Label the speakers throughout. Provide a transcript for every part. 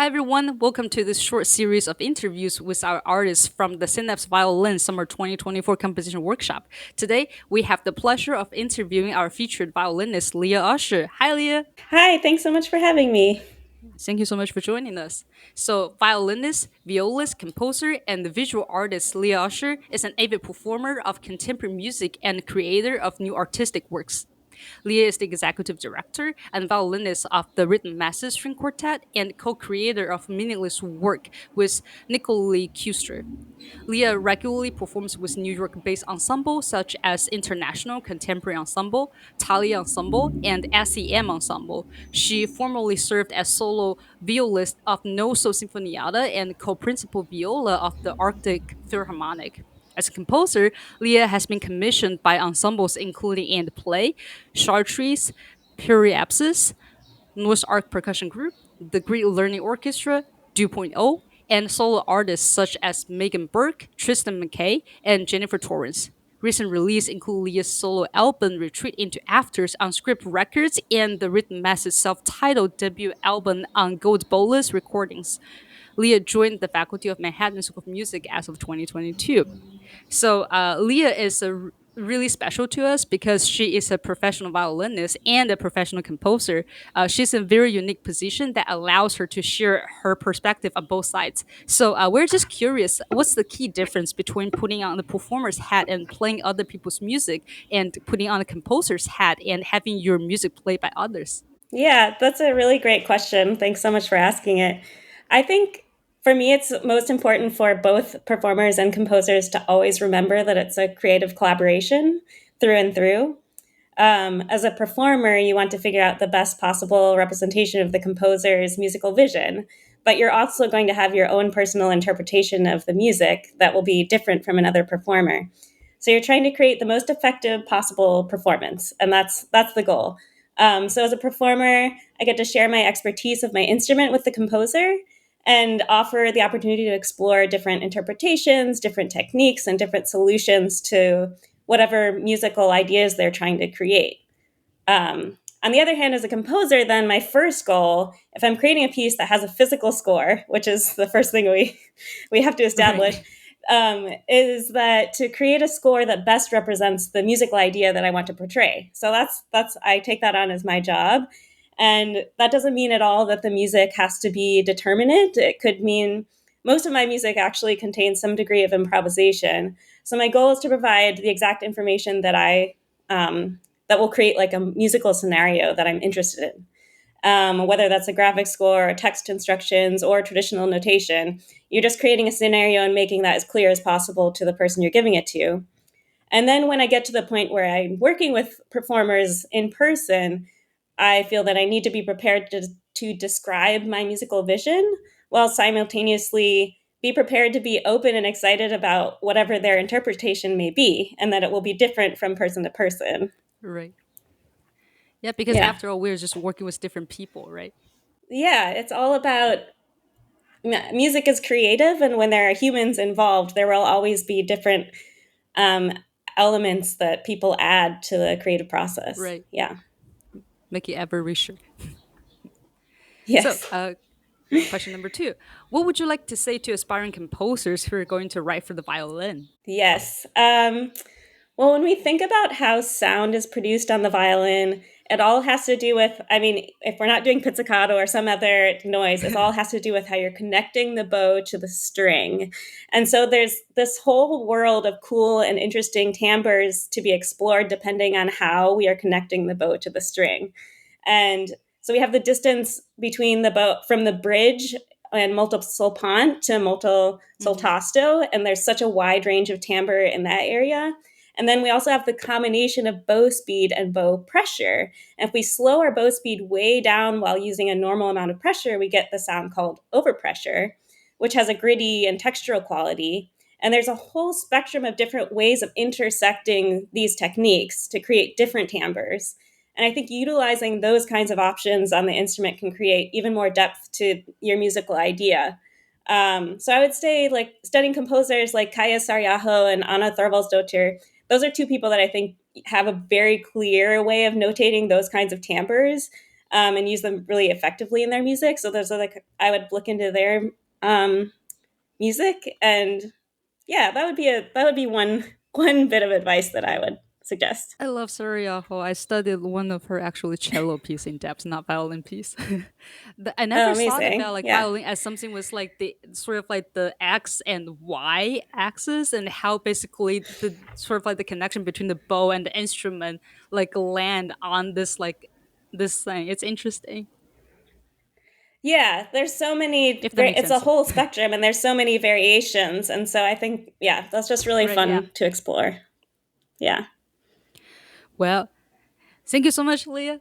Speaker 1: Hi, everyone. Welcome to this short series of interviews with our artists from the Synapse Violin Summer 2024 Composition Workshop. Today, we have the pleasure of interviewing our featured violinist, Leah Usher. Hi, Leah.
Speaker 2: Hi, thanks so much for having me.
Speaker 1: Thank you so much for joining us. So, violinist, violist, composer, and the visual artist Leah Usher is an avid performer of contemporary music and creator of new artistic works. Leah is the executive director and violinist of the Rhythm Masses String Quartet and co-creator of Meaningless Work with Nicole Kuster. Leah regularly performs with New York-based ensembles such as International Contemporary Ensemble, Thalia Ensemble, and SEM Ensemble. She formerly served as solo violist of No So Sinfoniata and co-principal viola of the Arctic Philharmonic. As a composer, Leah has been commissioned by ensembles including And Play, Chartres, Periapsis, North Arc Percussion Group, the Greek Learning Orchestra, 2.0, and solo artists such as Megan Burke, Tristan McKay, and Jennifer Torrance. Recent release include Leah's solo album Retreat into Afters on Script Records and the Rhythm Mass's self-titled debut album on Gold Bolus Recordings. Leah joined the faculty of Manhattan School of Music as of 2022. So Leah is really special to us because she is a professional violinist and a professional composer. She's in a very unique position that allows her to share her perspective on both sides. So we're just curious, what's the key difference between putting on the performer's hat and playing other people's music, and putting on a composer's hat and having your music played by others?
Speaker 2: Yeah, that's a really great question. Thanks so much for asking it. I think for me, it's most important for both performers and composers to always remember that it's a creative collaboration through and through. As a performer, you want to figure out the best possible representation of the composer's musical vision, but you're also going to have your own personal interpretation of the music that will be different from another performer. So you're trying to create the most effective possible performance, and that's the goal. So as a performer, I get to share my expertise of my instrument with the composer and offer the opportunity to explore different interpretations, different techniques, and different solutions to whatever musical ideas they're trying to create. On the other hand, as a composer, then my first goal, if I'm creating a piece that has a physical score, which is the first thing we have to establish,
Speaker 1: Right.
Speaker 2: is that to create a score that best represents the musical idea that I want to portray. So that's I take that on as my job, and that doesn't mean at all that the music has to be determinate. It could mean most of my music actually contains some degree of improvisation. So my goal is to provide the exact information that will create like a musical scenario that I'm interested in. Whether that's a graphic score, or text instructions, or traditional notation, you're just creating a scenario and making that as clear as possible to the person you're giving it to. And then when I get to the point where I'm working with performers in person, I feel that I need to be prepared to describe my musical vision while simultaneously be prepared to be open and excited about whatever their interpretation may be, and that it will be different from person to person.
Speaker 1: Right. Yeah, because
Speaker 2: Yeah.
Speaker 1: after all, we're just working with different people, right?
Speaker 2: Yeah, it's all about music is creative, and when there are humans involved, there will always be different um, elements that people add to the creative process.
Speaker 1: Right.
Speaker 2: Yeah.
Speaker 1: Make it ever richer. So,
Speaker 2: Yes.
Speaker 1: question number two. What would you like to say to aspiring composers who are going to write for the violin?
Speaker 2: Yes. Well, when we think about how sound is produced on the violin, it all has to do with, I mean, if we're not doing pizzicato or some other noise, it all has to do with how you're connecting the bow to the string. And so there's this whole world of cool and interesting timbres to be explored depending on how we are connecting the bow to the string. And so we have the distance between the bow from the bridge and molto solpant to molto
Speaker 1: Hmm.
Speaker 2: soltasto, and there's such a wide range of timbre in that area. And then we also have the combination of bow speed and bow pressure. And if we slow our bow speed way down while using a normal amount of pressure, we get the sound called overpressure, which has a gritty and textural quality. And there's a whole spectrum of different ways of intersecting these techniques to create different timbres. And I think utilizing those kinds of options on the instrument can create even more depth to your musical idea. So I would say, like, studying composers like Kaya Saryaho and Anna Thorvaldsdottir, those are two people that I think have a very clear way of notating those kinds of timbres. and use them really effectively in their music. So those are like I would look into their um, music, and yeah, that would be one one bit of advice that I would suggest.
Speaker 1: I love Suriyaho. I studied one of her actually cello piece in depth, not violin piece. I
Speaker 2: Oh,
Speaker 1: never thought about
Speaker 2: amazing!
Speaker 1: like
Speaker 2: Yeah,
Speaker 1: violin as something was like the sort of like the X and Y axis, and how basically the sort of like the connection between the bow and the instrument like land on this thing. It's interesting
Speaker 2: yeah. There's so many.
Speaker 1: if that makes
Speaker 2: It's a
Speaker 1: sense.
Speaker 2: whole spectrum, and there's so many variations, and so I think yeah, that's just really
Speaker 1: Right? Yeah.
Speaker 2: fun to explore. Yeah.
Speaker 1: Well, thank you so much, Leah.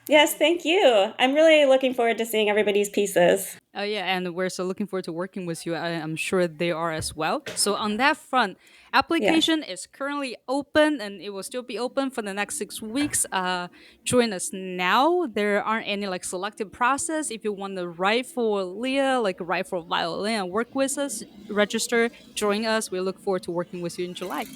Speaker 2: Yes, thank you. I'm really looking forward to seeing everybody's pieces.
Speaker 1: Oh yeah, and we're so looking forward to working with you. I'm sure they are as well. So on that front,
Speaker 2: Yes.
Speaker 1: application is currently open, and it will still be open for the next 6 weeks. Join us now. There aren't any like selective process. If you want to write for Leah, like write for violin and work with us, register, join us. We look forward to working with you in July.